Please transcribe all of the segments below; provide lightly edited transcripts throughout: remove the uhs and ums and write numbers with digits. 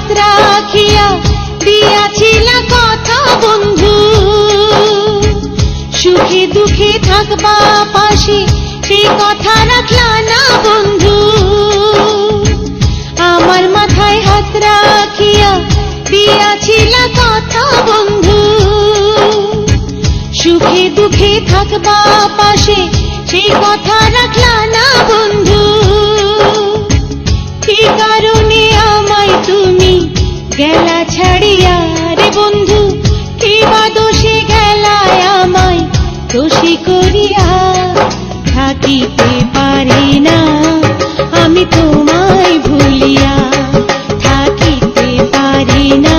হাত রাখিয়া দিয়াছিলা কথা বন্ধু, সুখে দুঃখে থাকবা পাশে সেই কথা রাখলা না বন্ধু। আমার মাথায় হাত রাখিয়া দিয়াছিলা কথা বন্ধু, সুখে দুঃখে থাকবা পাশে সেই কথা রাখলা না বন্ধু। কি কারণে আমায় তুমি গেলা ছাড়িয়া রে বন্ধু, কি বা দোষে গেলায় আমায় দোষী করিয়া। থাকিতে পারি না আমি তোমায় ভুলিয়া, থাকিতে পারি না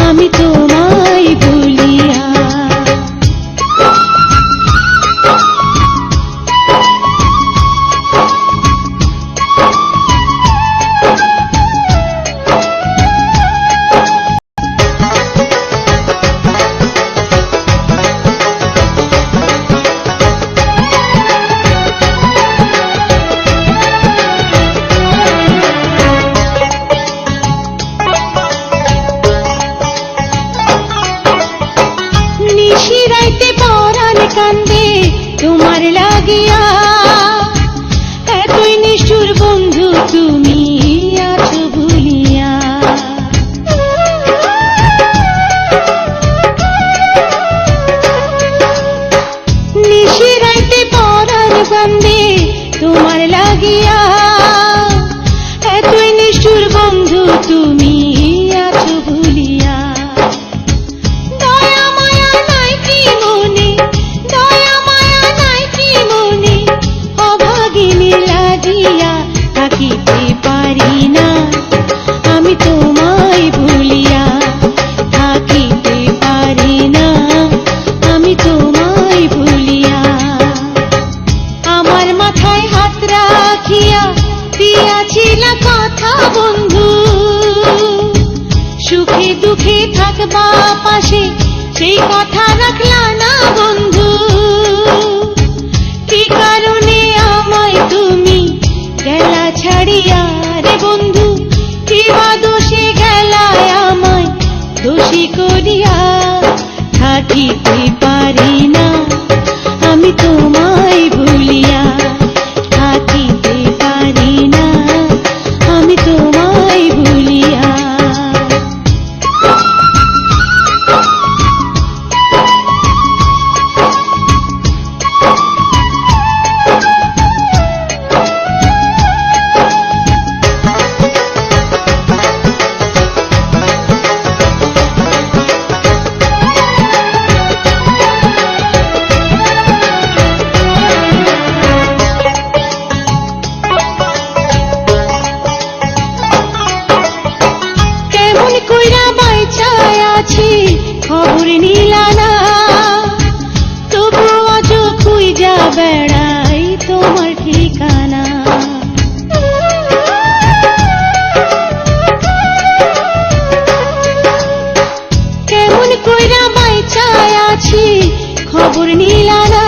আমি তোমায় ভুলিয়া। নিশিরাইতে পরাণ কান্দে তোমার লাগিয়া, এতই নিষ্ঠুর বন্ধু তুমি আছো ভুলিয়া। নিশিরাইতে পরাণ কান্দে তোমার লাগিয়া, এতই নিষ্ঠুর বন্ধু তুমি আছো ভুলিয়া। থাকিতে পারি না আমি তোমায় ভুলিয়া, থাকিতে পারি না আমি তোমায় ভুলিয়া। আমার মাথায় হাত রাখিয়া দিয়াছিলা কথা বন্ধু, সুখে দুঃখে থাকবা পাশে সেই কথা রাখলা না বন্ধু। কি কারণে আমায় তুমি গেলা ছাড়িয়া রে বন্ধু, কি বা দোষে গেলায় আমায় দোষী করিয়া। থাকিতে পারি না আমি তোমায় ভুলিয়া, থাকিতে পারি না আমি তোমায় ভুলিয়া। খবর নিলা না তবু আজ খুঁজা বেড়াই তোমার ঠিকানা। কেমন কইরা বাইচায় আছি খবর নিলা না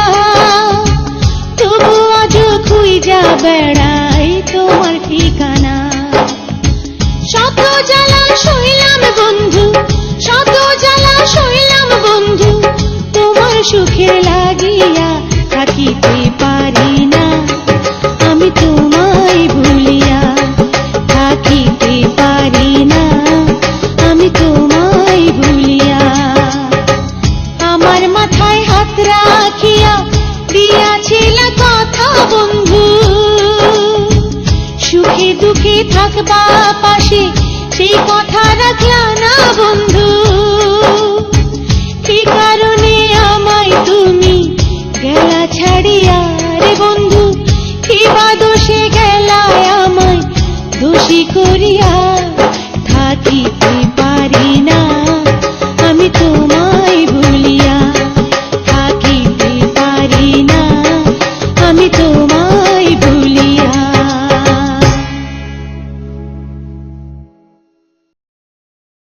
তবু আজ খুঁজা বেড়াই তোমার ঠিকানা। শত জ্বালা সইলাম বন্ধু, শত জ্বালা সইলাম বন্ধু, তোমার সুখে লাগিয়া। থাকিতে পারি না আমি তোমায় ভুলিয়া, থাকিতে পারি না আমি তোমায় ভুলিয়া। আমার মাথায় হাত রাখিয়া দিয়াছিলা কথা বন্ধু, সুখে দুঃখে থাকবা পাশে সেই কথা রাখলা না বন্ধু। কি কারণে আমায় তুমি গেলা ছাড়িয়া রে বন্ধু, কি বা দোষে গেলায় আমায় দোষী করিয়া।